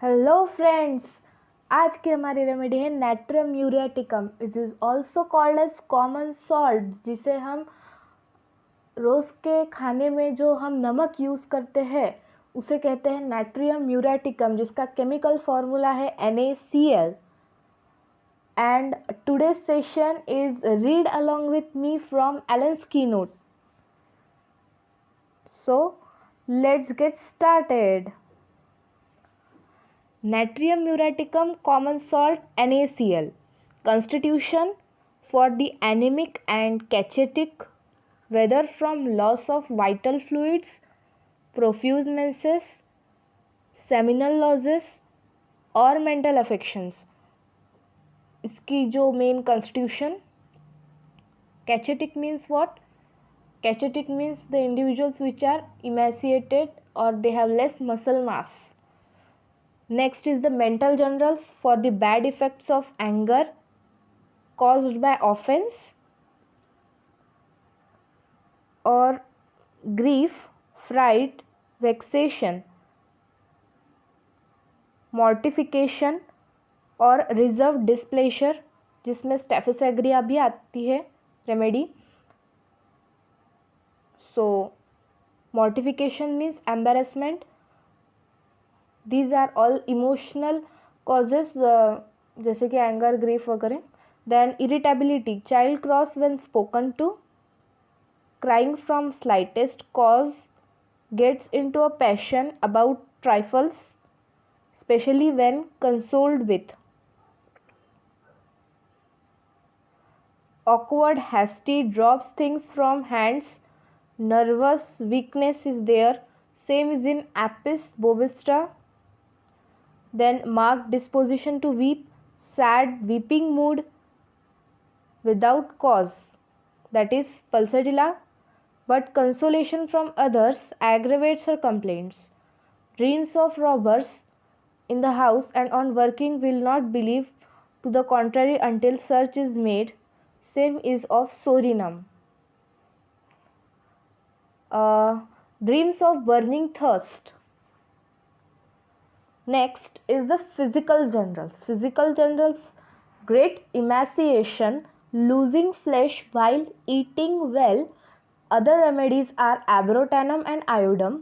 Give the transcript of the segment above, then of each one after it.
Hello friends, आज की हमारी रेमेडी है natrium muriaticum. It is also called as common salt, जिसे हम रोज़ के खाने में जो हम नमक यूज़ करते हैं उसे कहते हैं नाट्रियम म्यूरियाटिकम, जिसका केमिकल फॉर्मूला है NaCl। And today's session is read along with me from Allen's keynote. So let's get started. Natrium muriaticum common salt NaCl. Constitution for the anemic and cachetic, whether from loss of vital fluids, profuse menses, seminal losses or mental affections. इसकी जो main constitution, cachetic means what? Cachetic means the individuals which are emaciated or they have less muscle mass. Next is the mental generals for the bad effects of anger caused by offense or grief, fright, vexation, mortification और reserved displeasure, जिसमें Staphysagria भी आती है remedy. So mortification means embarrassment. These are all emotional causes, जैसे कि anger, grief वगैरह. Then irritability, child cross when spoken to, crying from slightest cause, gets into a passion about trifles, especially when consoled with. Awkward, hasty, drops things from hands, nervous weakness is there. Same is in Apis bovestra. Then marked disposition to weep, sad, weeping mood without cause, that is pulsatilla, but consolation from others aggravates her complaints. Dreams of robbers in the house and on working will not believe to the contrary until search is made. Same is of Sorinum. Dreams of burning thirst. Next is the physical generals. Physical generals, great emaciation, losing flesh while eating well. Other remedies are abrotanum and iodum.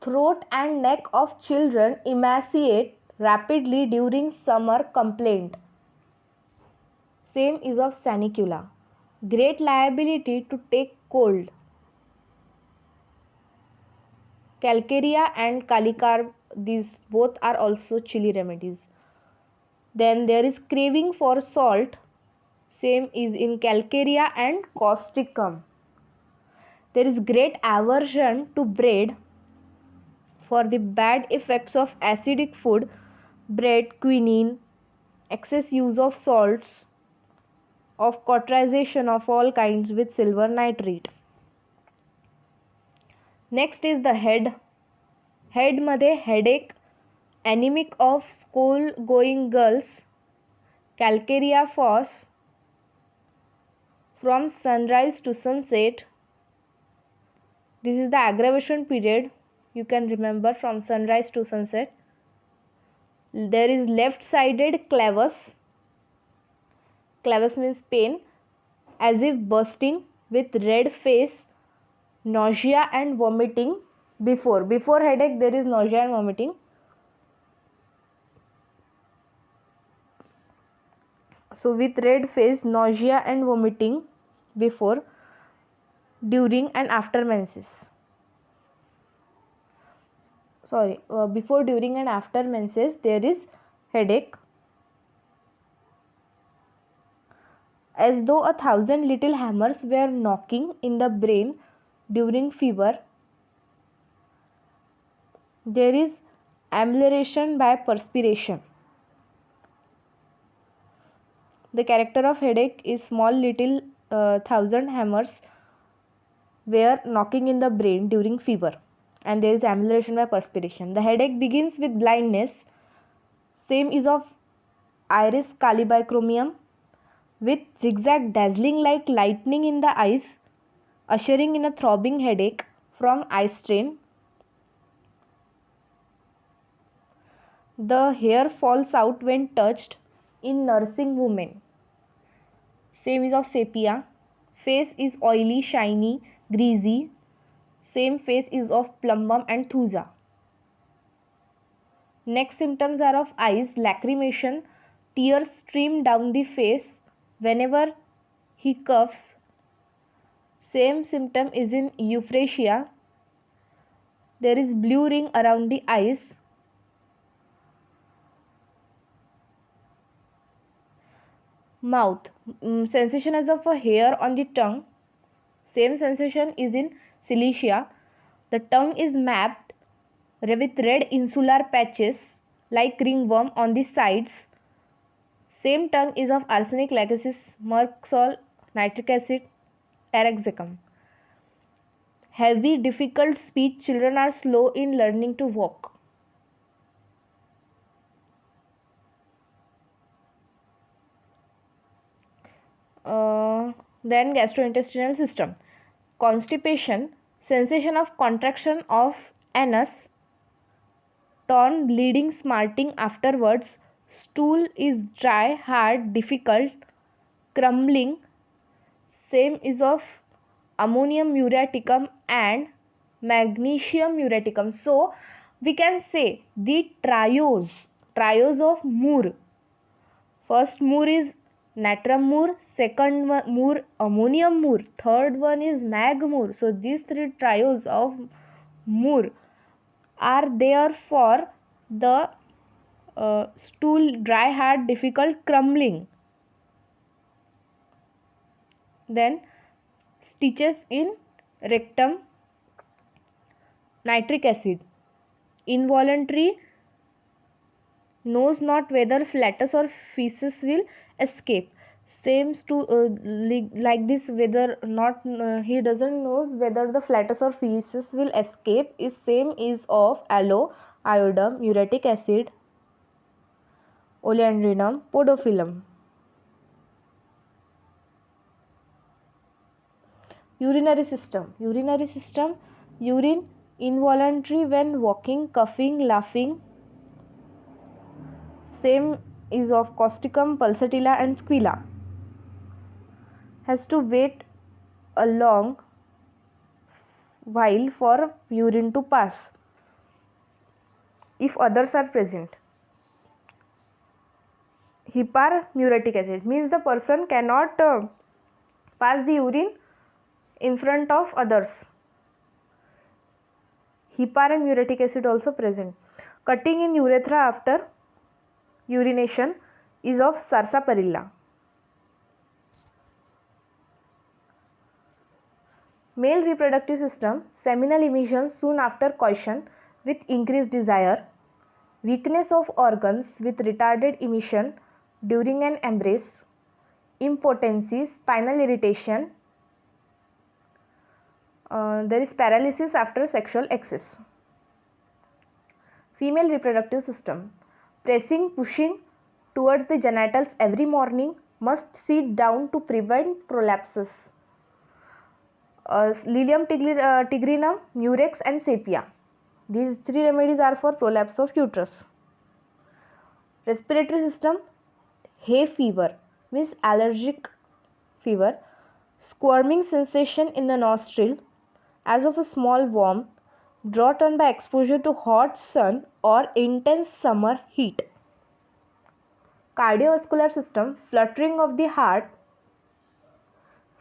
Throat and neck of children emaciate rapidly during summer complaint. Same is of sanicula. Great liability to take cold. Calcarea and Calicarb, these both are also chili remedies. Then there is craving for salt. Same is in Calcarea and Causticum. There is great aversion to bread for the bad effects of acidic food, bread, quinine, excess use of salts, of cauterization of all kinds with silver nitrate. Next is the head. Head मध्ये headache, anemic of school going girls, Calcarea phos, from sunrise to sunset. This is the aggravation period, you can remember, from sunrise to sunset. There is left sided clavus. Clavus means pain, as if bursting, with red face, nausea and vomiting. Before headache there is nausea and vomiting. So with red face, nausea and vomiting before, during and after menses. Before, during and after menses there is headache, as though 1,000 little hammers were knocking in the brain during fever. There is amelioration by perspiration. The character of headache is small little 1,000 hammers were knocking in the brain during fever, and there is amelioration by perspiration. The headache begins with blindness. Same is of iris calibicromium, with zigzag dazzling like lightning in the eyes, ushering in a throbbing headache from eye strain. The hair falls out when touched in nursing women. Same is of sepia. Face is oily, shiny, greasy. Same face is of plumbum and thuja. Next symptoms are of eyes, lacrimation, tears stream down the face whenever he coughs. Same symptom is in euphrasia. There is blue ring around the eyes. Mouth, sensation as of a hair on the tongue. Same sensation is in cilicia. The tongue is mapped with red insular patches like ringworm on the sides. Same tongue is of arsenic, lachesis, merxol, nitric acid, taraxacum. Heavy, difficult speech. Children are slow in learning to walk. Then gastrointestinal system. Constipation, sensation of contraction of anus, torn, bleeding, smarting afterwards. Stool is dry, hard, difficult, crumbling. Same is of ammonium muriaticum and magnesium muriaticum. So we can say the trios of Moore. First Moore is natrum Moore, second Moore ammonium Moore, third one is mag Moore. So these three trios of Moore are there for the stool dry, hard, difficult, crumbling. Then stitches in rectum, nitric acid, involuntary, knows not whether flatus or feces will escape. Same to like this, whether not he doesn't knows whether the flatus or feces will escape is same is of aloe, iodum, uriatic acid, oleandrinum, podophyllum. Urinary system. Urine involuntary when walking, coughing, laughing. Same is of causticum, pulsatilla and squilla. Has to wait a long while for urine to pass if others are present. Hypermuriatic acid means the person cannot pass the urine in front of others. Heparin and muriatic acid also present. Cutting in urethra after urination is of sarsaparilla. Male reproductive system, seminal emission soon after coition with increased desire, weakness of organs with retarded emission during an embrace, impotency, spinal irritation, there is paralysis after sexual excess. Female reproductive system, pressing, pushing towards the genitals every morning, must sit down to prevent prolapses. Lilium tigrinum, murex and sepia. These three remedies are for prolapse of uterus. Respiratory system, hay fever means allergic fever, squirming sensation in the nostril as of a small worm brought on by exposure to hot sun or intense summer heat. Cardiovascular system, fluttering of the heart.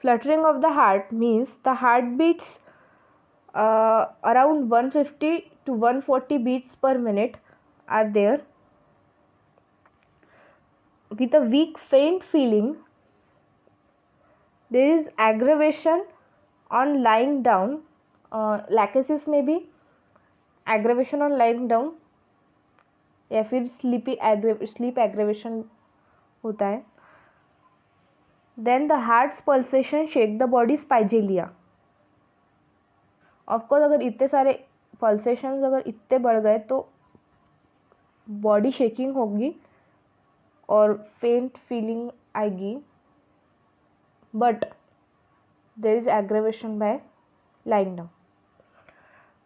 Fluttering of the heart means the heart beats around 150 to 140 beats per minute are there with a weak faint feeling. There is aggravation on lying down, lachesis may be aggravation on lying down या फिर sleep aggravation होता है. Then the heart's pulsation shake the body spigillia. Of course अगर इतने सारे pulsations अगर इतने बढ़ गए तो बॉडी शेकिंग होगी और फेंट फीलिंग आएगी, but there is aggravation by lying down.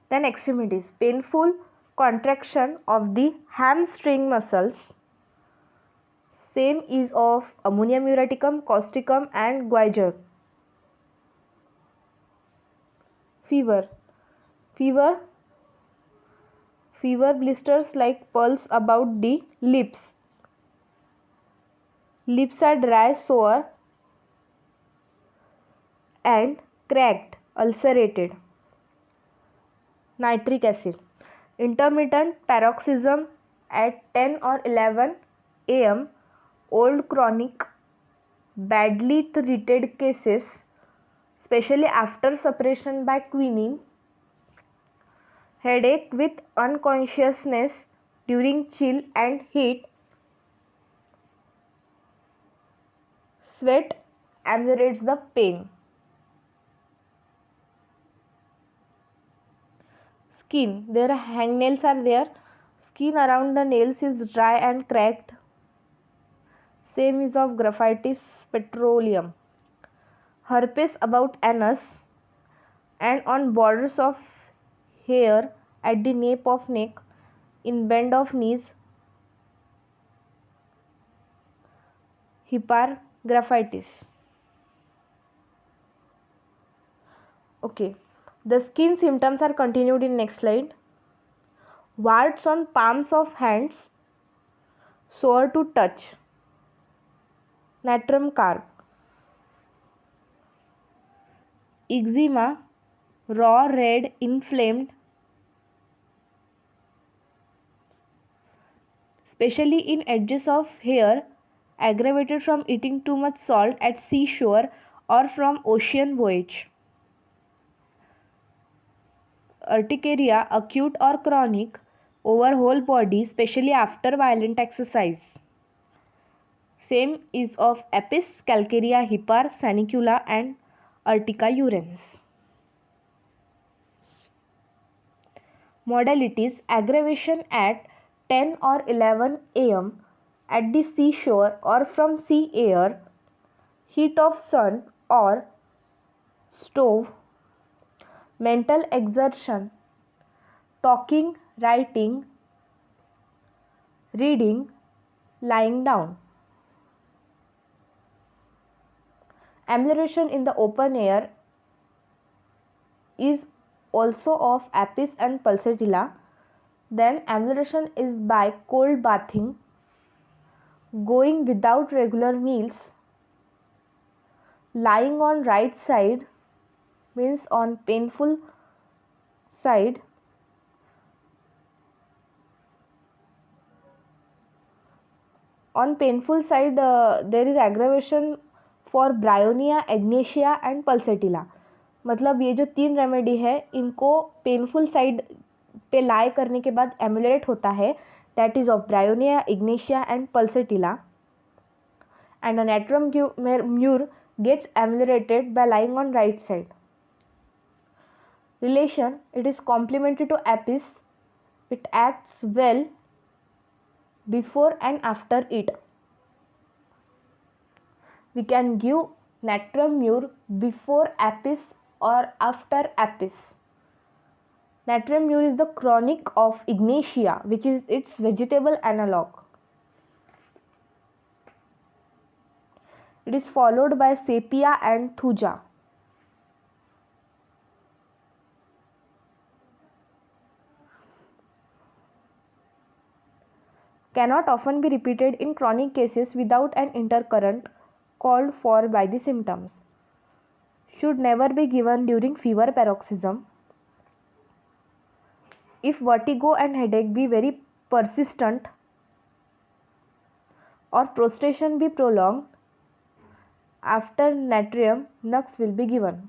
Then extremities, painful contraction of the hamstring muscles. Same is of ammonium muriaticum, causticum and guaiac. Fever. Fever blisters like pearls about the lips. Lips are dry, sore and cracked, ulcerated. Nitric acid. Intermittent paroxysm at 10 or 11 am. Old chronic, badly treated cases, especially after suppression by quinine. Headache with unconsciousness during chill and heat. Sweat ameliorates the pain. Skin. Their hangnails are there. Skin around the nails is dry and cracked. Same is of Graphitis petroleum. Herpes about anus and on borders of hair at the nape of neck, in bend of knees. Hypergraphitis. Okay, the skin symptoms are continued in next slide. Warts on palms of hands, sore to touch. Natrum carb. Eczema, raw, red, inflamed, especially in edges of hair, aggravated from eating too much salt at seashore or from ocean voyage. Urticaria, acute or chronic, over whole body, especially after violent exercise. Same is of Apis, Calcarea, Hippar, Sanicula and Urtica urens. Modalities: aggravation at 10 or 11 am at the seashore or from sea air, heat of sun or stove, mental exertion, talking, writing, reading, lying down. Amelioration in the open air is also of Apis and Pulsatilla. Then amelioration is by cold bathing, going without regular meals, lying on right side means on painful side, there is aggravation for bryonia, agnacia and pulsatilla. मतलब ये जो 3 remedy है इनको painful side पे लाई करने के बाद emulate होता है, that is of bryonia, Ignatia and pulsatilla. And natrum mur gets ameliorated by lying on right side. Relation: it is complementary to Apis. It acts well before and after it. We can give natrum mur before Apis or after Apis. Natrum mur is the chronic of Ignatia, which is its vegetable analog. It is followed by Sepia and Thuja. Cannot often be repeated in chronic cases without an intercurrent called for by the symptoms. Should never be given during fever paroxysm. If vertigo and headache be very persistent or prostration be prolonged, after natrium, nux will be given.